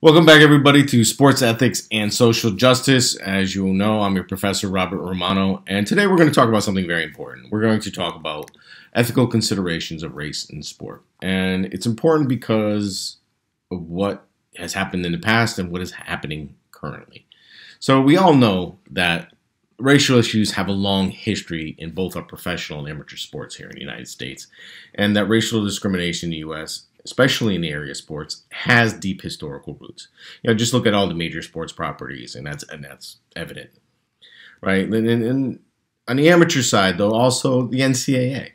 Welcome back, everybody, to Sports Ethics and Social Justice. As you know, I'm your professor, Robert Romano, and today we're going to talk about something very important. We're going to talk about ethical considerations of race in sport. And it's important because of what has happened in the past and what is happening currently. So we all know that racial issues have a long history in both our professional and amateur sports here in the United States, and that racial discrimination in the U.S., especially in the area of sports, has deep historical roots. Just look at all the major sports properties, and that's evident, right? And on the amateur side, though, also the NCAA,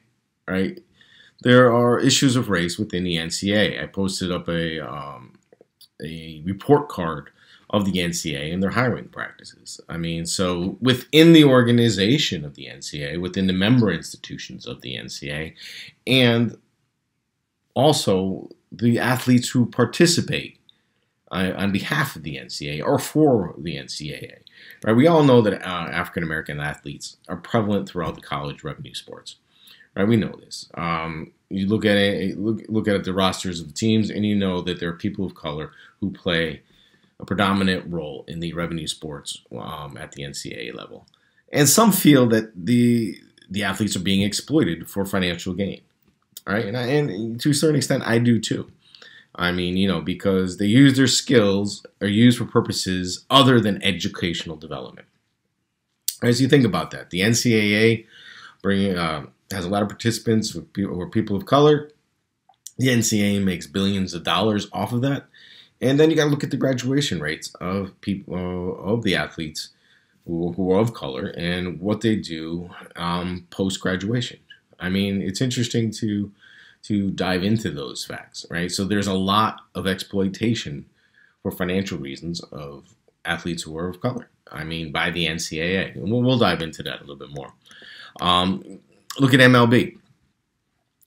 right? There are issues of race within the NCAA. I posted up a report card of the NCAA and their hiring practices. So within the organization of the NCAA, within the member institutions of the NCAA, and also the athletes who participate on behalf of the NCAA or for the NCAA. Right? We all know that African American athletes are prevalent throughout the college revenue sports. Right? We know this. You look at it, look at the rosters of the teams, and you know that there are people of color who play a predominant role in the revenue sports at the NCAA level. And some feel that the athletes are being exploited for financial gain. Right, and to a certain extent, I do too. Because they use their skills are used for purposes other than educational development. As you think about that, the NCAA has a lot of participants who are people of color. The NCAA makes billions of dollars off of that, and then you got to look at the graduation rates of people of the athletes who are of color and what they do post graduation. It's interesting to dive into those facts, right? So there's a lot of exploitation for financial reasons of athletes who are of color. By the NCAA. And we'll dive into that a little bit more. Look at MLB.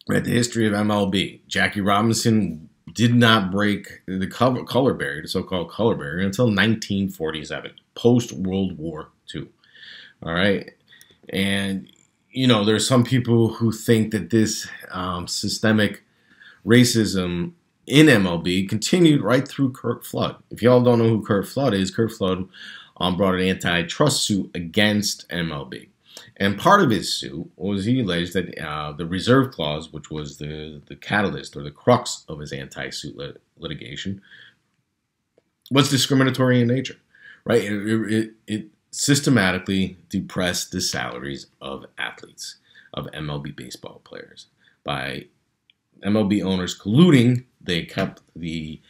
Right, the history of MLB. Jackie Robinson did not break the color barrier, the so-called color barrier, until 1947, post-World War II. All right? And there's some people who think that this systemic racism in MLB continued right through Curt Flood. If y'all don't know who Curt Flood is, Curt Flood brought an antitrust suit against MLB. And part of his suit was he alleged that the reserve clause, which was the catalyst or the crux of his anti-suit litigation, was discriminatory in nature. Right? It systematically depressed the salaries of athletes, of MLB baseball players. By MLB owners colluding, they kept the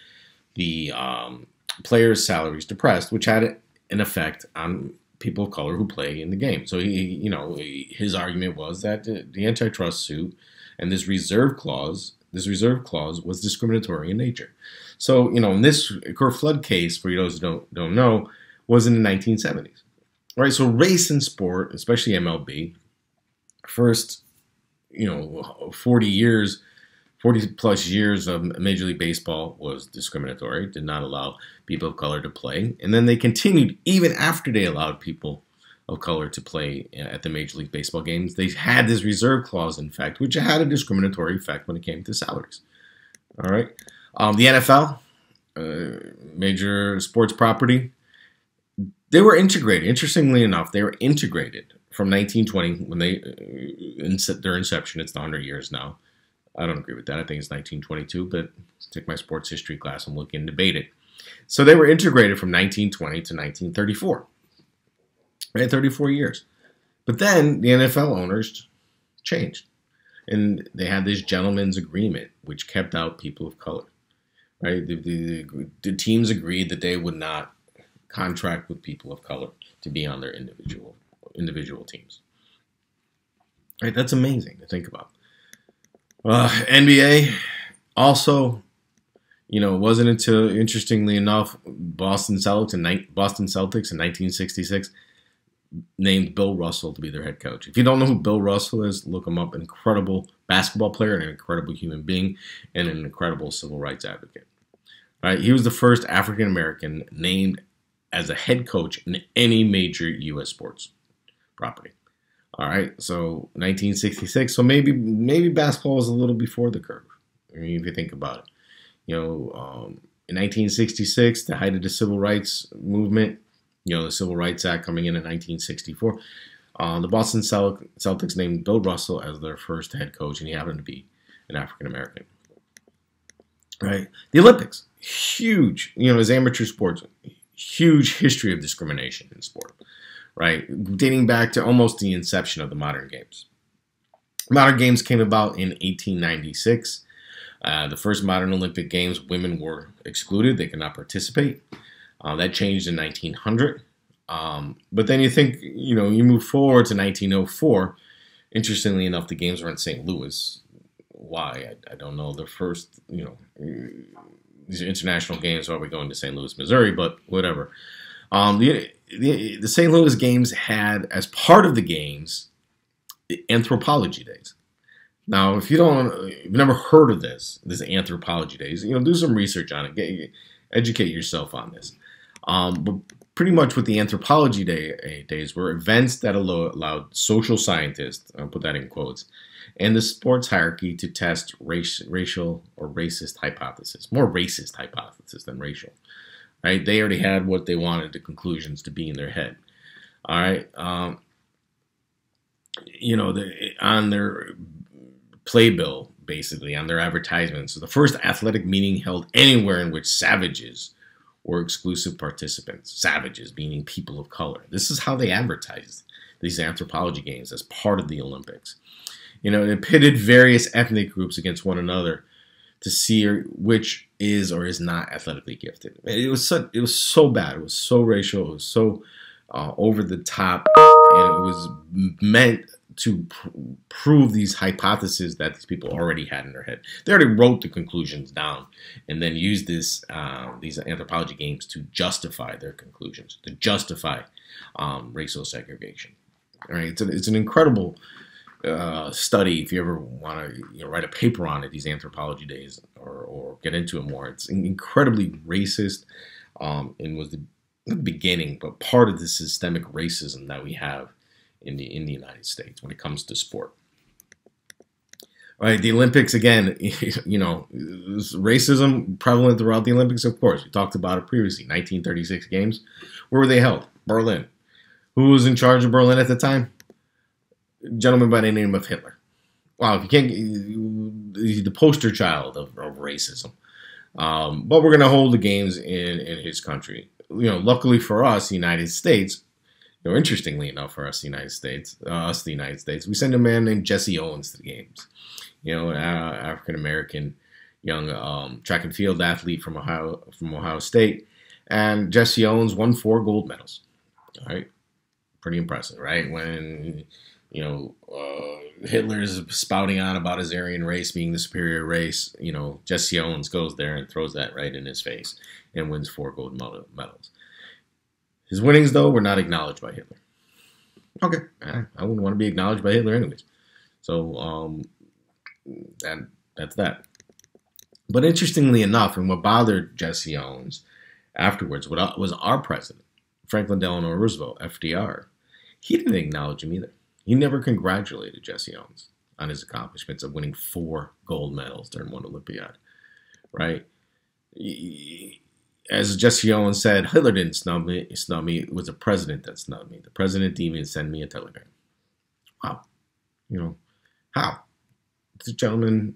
players' salaries depressed, which had an effect on people of color who play in the game. So his argument was that the antitrust suit and this reserve clause was discriminatory in nature. So in this Curt Flood case, for those who don't know, was in the 1970s. Right, so race in sport, especially MLB, first, 40 plus years of Major League Baseball was discriminatory, did not allow people of color to play. And then they continued, even after they allowed people of color to play at the Major League Baseball games, they had this reserve clause, in fact, which had a discriminatory effect when it came to salaries. All right, the NFL, major sports property, they were integrated. Interestingly enough, they were integrated from 1920 when their inception. It's 100 years now. I don't agree with that. I think it's 1922, but take my sports history class and look and debate it. So they were integrated from 1920 to 1934. Right, 34 years. But then the NFL owners changed, and they had this gentleman's agreement, which kept out people of color. Right, the teams agreed that they would not contract with people of color to be on their individual teams. Right, that's amazing to think about. NBA also, wasn't until, interestingly enough, Boston Celtics in 1966 named Bill Russell to be their head coach. If you don't know who Bill Russell is, look him up. An incredible basketball player, an incredible human being, and an incredible civil rights advocate. Right, he was the first African American named as a head coach in any major U.S. sports property. All right, so 1966. So maybe basketball was a little before the curve. If you think about it, In 1966, the height of the civil rights movement, the Civil Rights Act coming in 1964, the Boston Celtics named Bill Russell as their first head coach, and he happened to be an African American. Right? The Olympics, huge, as amateur sports, huge history of discrimination in sport, right? Dating back to almost the inception of the modern games. Modern games came about in 1896. The first modern Olympic Games, women were excluded. They could not participate. That changed in 1900. But then you think, you move forward to 1904. Interestingly enough, the games were in St. Louis. Why? I don't know. The first, these are international games. Why are we going to St. Louis, Missouri? But whatever. The St. Louis Games had, as part of the games, the Anthropology Days. Now, if you've never heard of this Anthropology Days, do some research on it. Educate yourself on this. But pretty much what the Anthropology Days were events that allowed social scientists, I'll put that in quotes, and the sports hierarchy to test racial or racist hypothesis. More racist hypothesis than racial. Right? They already had what they wanted the conclusions to be in their head. All right. On their playbill, basically, on their advertisements, so the first athletic meeting held anywhere in which savages were exclusive participants. Savages, meaning people of color. This is how they advertised these anthropology games as part of the Olympics. It pitted various ethnic groups against one another to see which is or is not athletically gifted. It was so bad. It was so racial. It was so over the top, and it was meant to prove these hypotheses that these people already had in their head. They already wrote the conclusions down and then used these anthropology games to justify their conclusions, to justify racial segregation. All right, it's an incredible study if you ever want to write a paper on it, these Anthropology Days, or get into it more. It's incredibly racist and was the beginning, but part of the systemic racism that we have in the United States when it comes to sport. All right, the Olympics, again, racism prevalent throughout the Olympics, of course. We talked about it previously. 1936 games. Where were they held? Berlin. Who was in charge of Berlin at the time? A gentleman by the name of Hitler. Wow, if you can't, he's the poster child of racism. But we're going to hold the games in his country. Luckily for us, the United States, interestingly enough for us, the United States, we send a man named Jesse Owens to the games. An African-American young track and field athlete from Ohio State. And Jesse Owens won 4 gold medals. All right. Pretty impressive, right? When, Hitler's spouting on about his Aryan race being the superior race, Jesse Owens goes there and throws that right in his face and wins 4 gold medals. His winnings, though, were not acknowledged by Hitler. Okay, I wouldn't want to be acknowledged by Hitler anyways. So that's that. But interestingly enough, and what bothered Jesse Owens afterwards was our president, Franklin Delano Roosevelt, FDR. He didn't acknowledge him either. He never congratulated Jesse Owens on his accomplishments of winning 4 gold medals during one Olympiad, right? As Jesse Owens said, Hitler didn't snub me. It was the president that snubbed me. The president didn't even send me a telegram. Wow. How? This gentleman,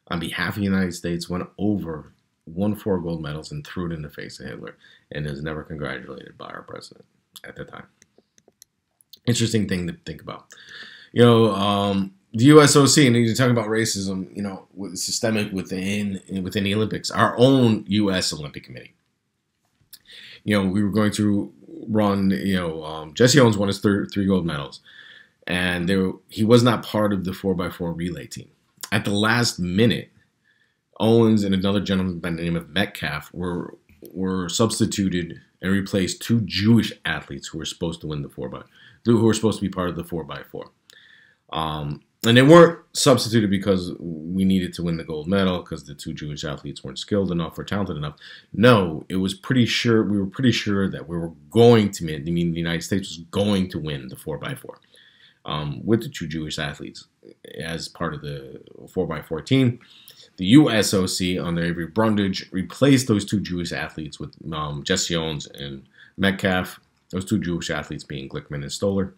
on behalf of the United States, won 4 gold medals and threw it in the face of Hitler and is never congratulated by our president at the time. Interesting thing to think about. The USOC, and you talk about racism, systemic within the Olympics. Our own U.S. Olympic Committee. We were going to run. Jesse Owens won his 3 gold medals, and he was not part of the 4x4 relay team. At the last minute, Owens and another gentleman by the name of Metcalf were substituted and replaced 2 Jewish athletes who were supposed to win who were supposed to be part of the 4x4. And they weren't substituted because we needed to win the gold medal because the 2 Jewish athletes weren't skilled enough or talented enough. No, we were pretty sure that we were going to win. The United States was going to win the 4x4. with the two Jewish athletes as part of the 4x4 team. The USOC under Avery Brundage replaced those two Jewish athletes with Jesse Owens and Metcalf, those two Jewish athletes being Glickman and Stoller.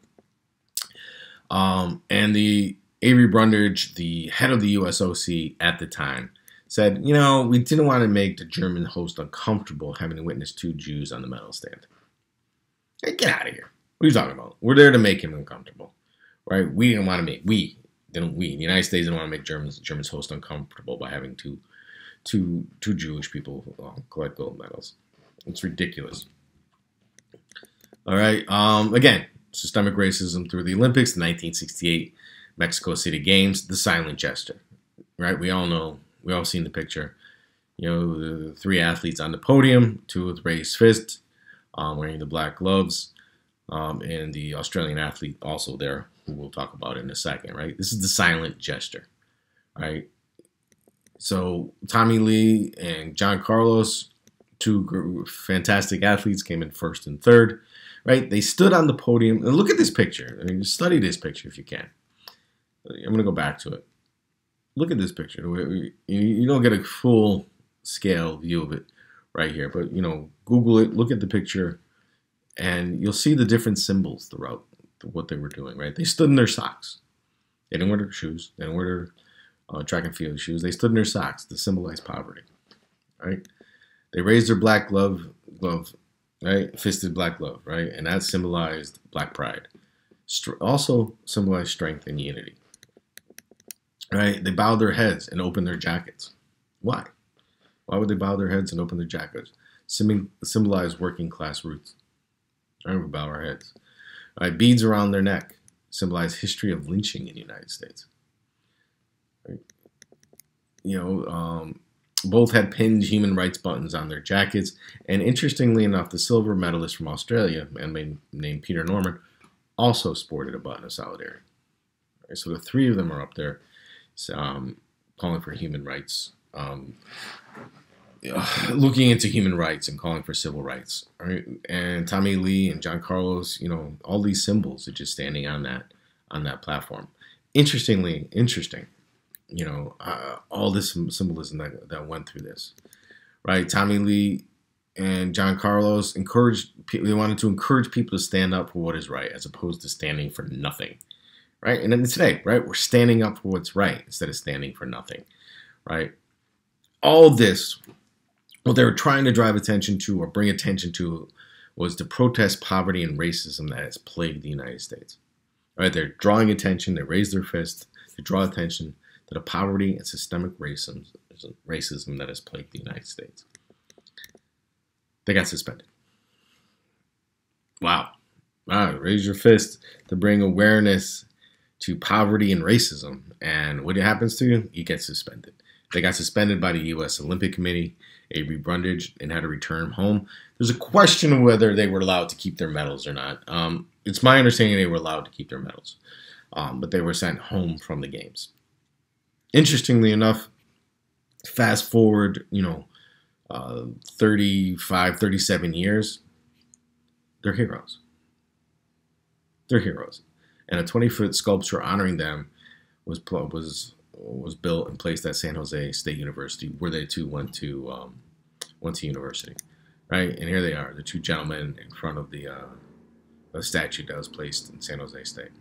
And the Avery Brundage, the head of the USOC at the time, said, we didn't want to make the German host uncomfortable having to witness two Jews on the medal stand. Hey, get out of here. What are you talking about? We're there to make him uncomfortable, right? We didn't want to make, the United States didn't want to make Germans host uncomfortable by having two Jewish people collect gold medals. It's ridiculous. All right. Again, systemic racism through the Olympics, the 1968 Mexico City Games, the silent gesture, right? We all know, we all seen the picture. The three athletes on the podium, two with raised fists, wearing the black gloves, and the Australian athlete also there, who we'll talk about in a second, right? This is the silent gesture, right? So Tommy Lee and John Carlos, two fantastic athletes, came in first and third, right? They stood on the podium, and look at this picture. I mean, study this picture if you can. I'm going to go back to it. Look at this picture. You don't get a full scale view of it right here, but Google it, look at the picture, and you'll see the different symbols throughout what they were doing, right? They stood in their socks. They didn't wear their shoes. They didn't wear their track and field shoes. They stood in their socks to symbolize poverty, right? They raised their black glove, right? Fisted black glove, right? And that symbolized black pride. Also symbolized strength and unity. Right? They bowed their heads and opened their jackets. Why? Why would they bow their heads and open their jackets? Symbolize working class roots. Right? We bow our heads. Right? Beads around their neck symbolize history of lynching in the United States. Right? Both had pinned human rights buttons on their jackets. And interestingly enough, the silver medalist from Australia, a man named Peter Norman, also sported a button of solidarity. Right? So the three of them are up there calling for human rights, looking into human rights and calling for civil rights, right? And Tommy Lee and John Carlos, all these symbols are just standing on that platform. Interesting, all this symbolism that went through this, right? Tommy Lee and John Carlos they wanted to encourage people to stand up for what is right as opposed to standing for nothing. Right? And then today, right, we're standing up for what's right instead of standing for nothing, right? All this, what they were trying to drive attention to or bring attention to was to protest poverty and racism that has plagued the United States. Right? They're drawing attention, they raise their fist to draw attention to the poverty and systemic racism that has plagued the United States. They got suspended. Wow. Raise your fist to bring awareness to poverty and racism, and what happens to you? You get suspended. They got suspended by the U.S. Olympic Committee, Avery Brundage, and had to return home. There's a question of whether they were allowed to keep their medals or not. It's my understanding they were allowed to keep their medals, but they were sent home from the games. Interestingly enough, fast forward, 35, 37 years, they're heroes. They're heroes. And a 20-foot sculpture honoring them was built and placed at San Jose State University, where they too went to university, right? And here they are, the two gentlemen in front of the statue that was placed in San Jose State.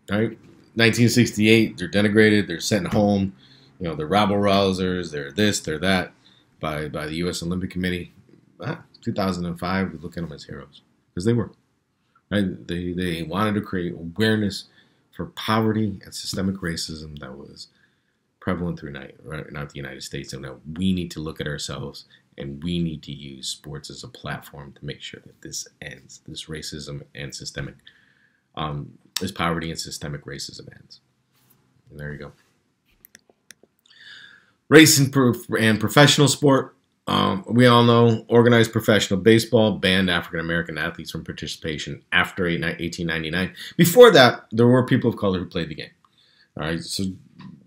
Right? 1968, they're denigrated, they're sent home, they're rabble-rousers, they're this, they're that, by the U.S. Olympic Committee. 2005, we look at them as heroes, because they were. Right? They wanted to create awareness for poverty and systemic racism that was prevalent throughout the United States, and that we need to look at ourselves and we need to use sports as a platform to make sure that this ends, this racism and systemic, this poverty and systemic racism ends. And there you go. Race and professional sport. We all know organized professional baseball banned African-American athletes from participation after 1899. Before that, there were people of color who played the game. All right, so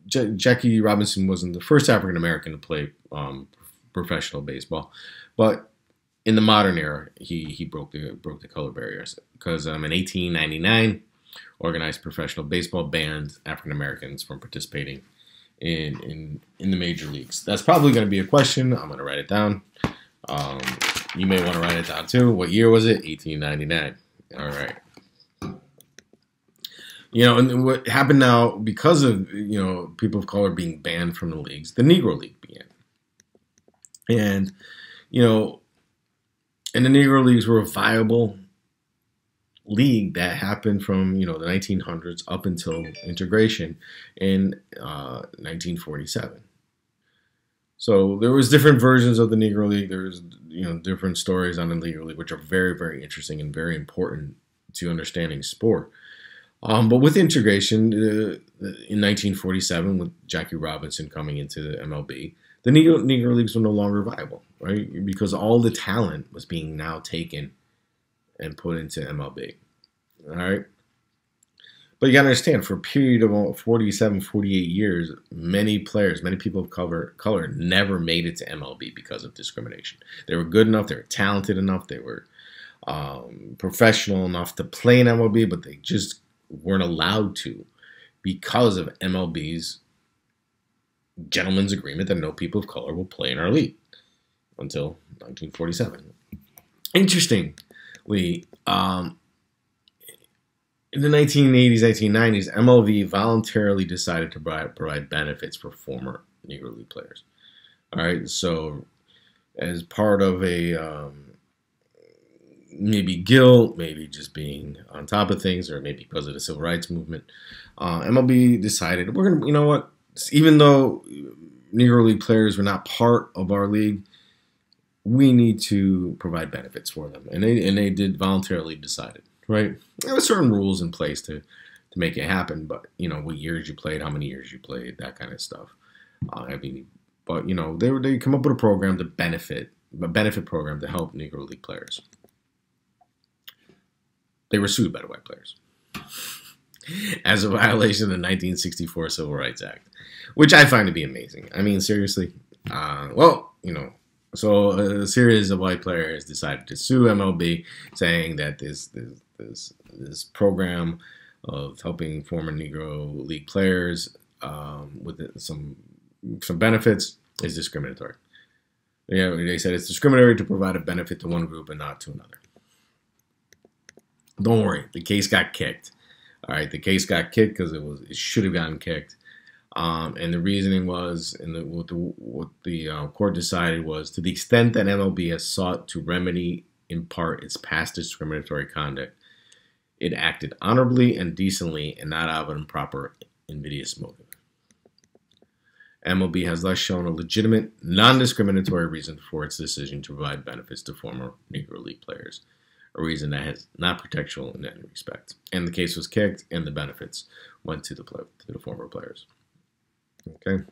Jackie Robinson wasn't the first African-American to play professional baseball, but in the modern era, he broke the color barriers because in 1899, organized professional baseball banned African Americans from participating in the major leagues. That's probably going to be a question. I'm going to write it down. You may want to write it down too. What year was it? 1899. All right. And what happened now, because of, people of color being banned from the leagues, the Negro League began. And, and the Negro Leagues were a viable league that happened from, the 1900s up until integration in 1947. So there was different versions of the Negro League. There's, different stories on the Negro League, which are very, very interesting and very important to understanding sport. But with integration, in 1947, with Jackie Robinson coming into the MLB, the Negro Leagues were no longer viable, right? Because all the talent was being now taken and put into MLB, all right? But you got to understand, for a period of 47, 48 years, many people of color never made it to MLB because of discrimination. They were good enough, they were talented enough, they were professional enough to play in MLB, but they just weren't allowed to because of MLB's gentleman's agreement that no people of color will play in our league until 1947. Interestingly, in the 1980s, 1990s, MLB voluntarily decided to provide benefits for former Negro League players. All right, so as part of a maybe guilt, maybe just being on top of things, or maybe because of the civil rights movement, MLB decided, we're gonna, what? Even though Negro League players were not part of our league, we need to provide benefits for them, and they did voluntarily decide it, right? There were certain rules in place to make it happen, but what years you played, how many years you played, that kind of stuff. But they come up with a program to benefit program to help Negro League players. They were sued by the white players as a violation of the 1964 Civil Rights Act, which I find to be amazing. I mean, seriously. So a series of white players decided to sue MLB, saying that this program of helping former Negro League players with some benefits is discriminatory. They said it's discriminatory to provide a benefit to one group and not to another. Don't worry, the case got kicked. All right, the case got kicked because it should have gotten kicked, and the reasoning was, and what the court decided was, to the extent that MLB has sought to remedy in part its past discriminatory conduct, it acted honorably and decently and not out of an improper, invidious motive. MLB has thus shown a legitimate, non-discriminatory reason for its decision to provide benefits to former Negro League players, a reason that is not pretextual in any respect. And the case was kicked, and the benefits went to the former players. Okay.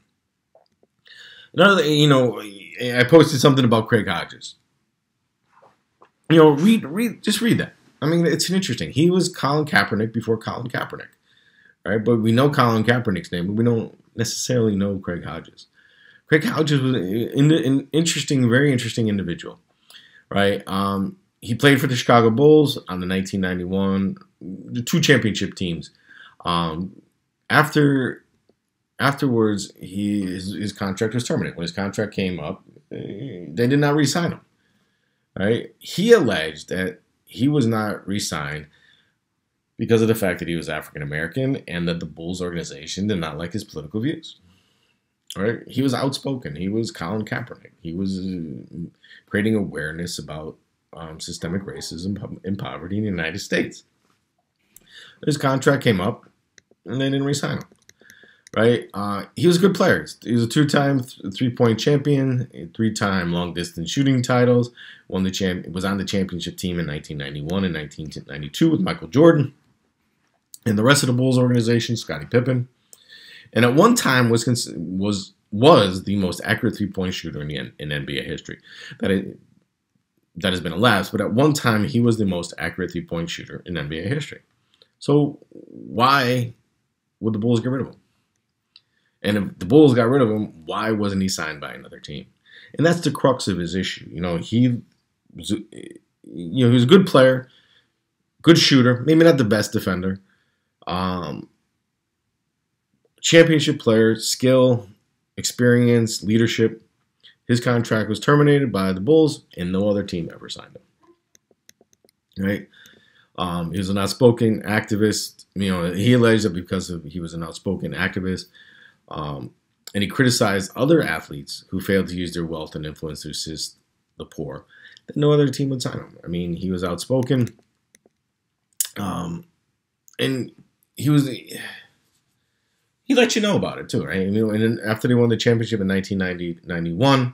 Another thing, I posted something about Craig Hodges. Just read that. I mean, it's interesting. He was Colin Kaepernick before Colin Kaepernick, right? But we know Colin Kaepernick's name, but we don't necessarily know Craig Hodges. Craig Hodges was an interesting, very interesting individual, right? He played for the Chicago Bulls on the 1991, the two championship teams. Afterwards, his contract was terminated. When his contract came up, they did not re-sign him. Right? He alleged that he was not re-signed because of the fact that he was African American and that the Bulls organization did not like his political views. Right? He was outspoken. He was Colin Kaepernick. He was creating awareness about systemic racism and poverty in the United States. His contract came up, and they didn't re-sign him. Right? He was a good player. He was a two-time three-point champion, a three-time long-distance shooting titles. Was on the championship team in 1991 and 1992 with Michael Jordan, and the rest of the Bulls organization, Scottie Pippen. And at one time was the most accurate three-point shooter in NBA history. That has been elapsed, but at one time he was the most accurate three-point shooter in NBA history. So why would the Bulls get rid of him? And if the Bulls got rid of him, why wasn't he signed by another team? And that's the crux of his issue. He He was a good player, good shooter, maybe not the best defender. Um, Championship player, skill, experience, leadership. His contract was terminated by the Bulls, and no other team ever signed him. Right? He was an outspoken activist. He alleged that he was an outspoken activist, and he criticized other athletes who failed to use their wealth and influence to assist the poor, that no other team would sign him. I mean, he was outspoken, and he let you know about it too, right? And then after they won the championship in 1990-91,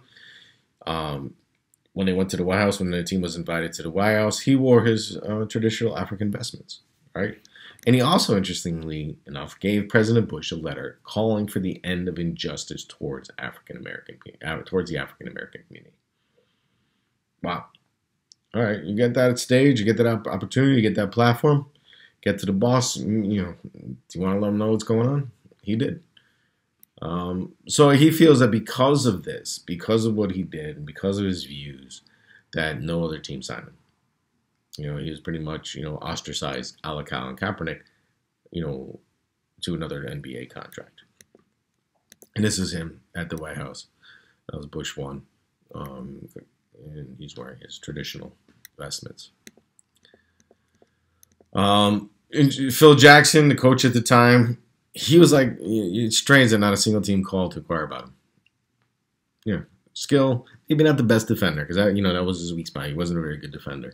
when they went to the White House, when the team was invited to the White House, he wore his traditional African vestments, right? And he also, interestingly enough, gave President Bush a letter calling for the end of injustice towards the African American community. Wow. All right, you get that stage, you get that opportunity, you get that platform, get to the boss. Do you want to let him know what's going on? He did. So he feels that because of this, because of what he did, and because of his views, that no other team signed him. He was pretty much, ostracized a la Colin Kaepernick, to another NBA contract. And this is him at the White House. That was Bush 1. And he's wearing his traditional vestments. And Phil Jackson, the coach at the time, he was like, it's strange that not a single team called to inquire about him. Skill, maybe not the best defender, because that was his weak spot. He wasn't a very good defender.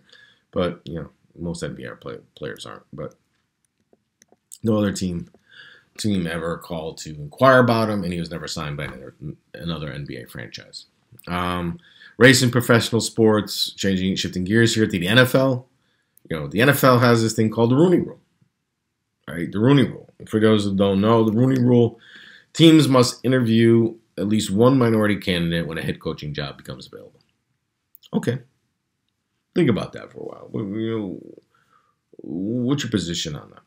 But, most NBA players aren't. But no other team ever called to inquire about him, and he was never signed by another NBA franchise. Race in professional sports, shifting gears here to the NFL. The NFL has this thing called the Rooney Rule. Right? The Rooney Rule. For those who don't know, the Rooney Rule, teams must interview at least one minority candidate when a head coaching job becomes available. Okay. Think about that for a while. What's your position on that?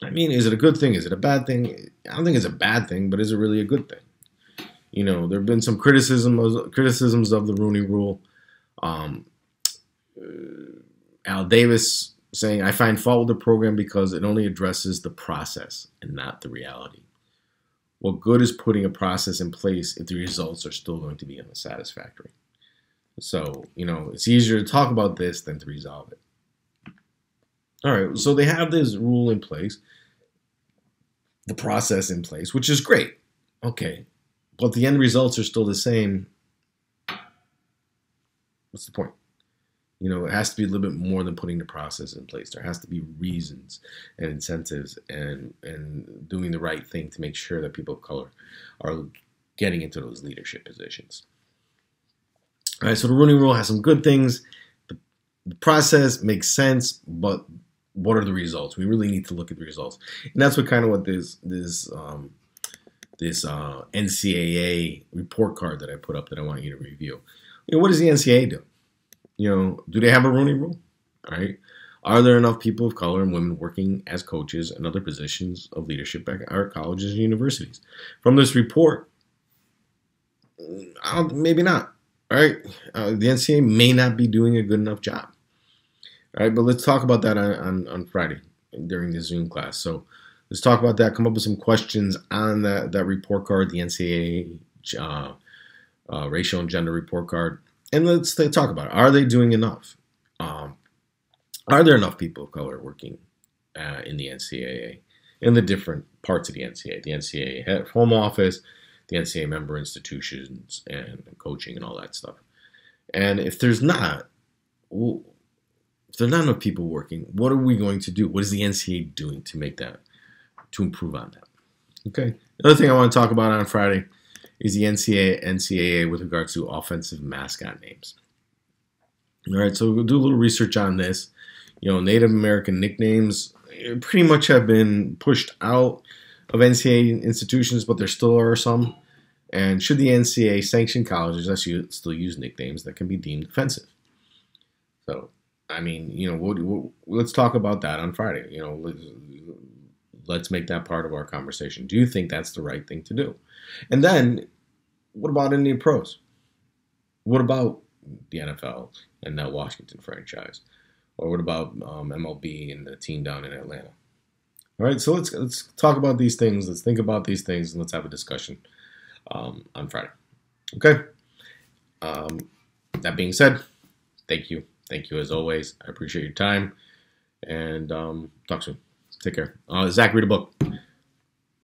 I mean, is it a good thing? Is it a bad thing? I don't think it's a bad thing, but is it really a good thing? There have been some criticisms of the Rooney Rule. Al Davis saying, I find fault with the program because it only addresses the process and not the reality. What good is putting a process in place if the results are still going to be unsatisfactory? So, it's easier to talk about this than to resolve it. All right, so they have this rule in place, the process in place, which is great. Okay, but the end results are still the same. What's the point? It has to be a little bit more than putting the process in place. There has to be reasons and incentives and doing the right thing to make sure that people of color are getting into those leadership positions. All right, so the Rooney Rule has some good things. The process makes sense, but what are the results? We really need to look at the results, and that's what this NCAA report card that I put up that I want you to review. What does the NCAA do? Do they have a Rooney Rule? All right. Are there enough people of color and women working as coaches and other positions of leadership at our colleges and universities? From this report, maybe not. All right. The NCAA may not be doing a good enough job. All right. But let's talk about that on Friday during the Zoom class. So let's talk about that. Come up with some questions on that report card, the NCAA racial and gender report card. And let's talk about it. Are they doing enough? Are there enough people of color working in the NCAA, in the different parts of the NCAA? The NCAA head home office, the NCAA member institutions, and coaching and all that stuff. And if there's not enough people working, what are we going to do? What is the NCAA doing to improve on that? Okay. Another thing I want to talk about on Friday is the NCAA with regards to offensive mascot names. All right, so we'll do a little research on this. Native American nicknames pretty much have been pushed out of NCAA institutions, but there still are some. And should the NCAA sanction colleges that still use nicknames that can be deemed offensive? So, I mean, let's talk about that on Friday. Let's make that part of our conversation. Do you think that's the right thing to do? And then, what about Indian pros? What about the NFL and that Washington franchise? Or what about MLB and the team down in Atlanta? All right, so let's talk about these things. Let's think about these things, and let's have a discussion on Friday. Okay. That being said, thank you as always. I appreciate your time, and talk soon. Take care. Zach, read a book.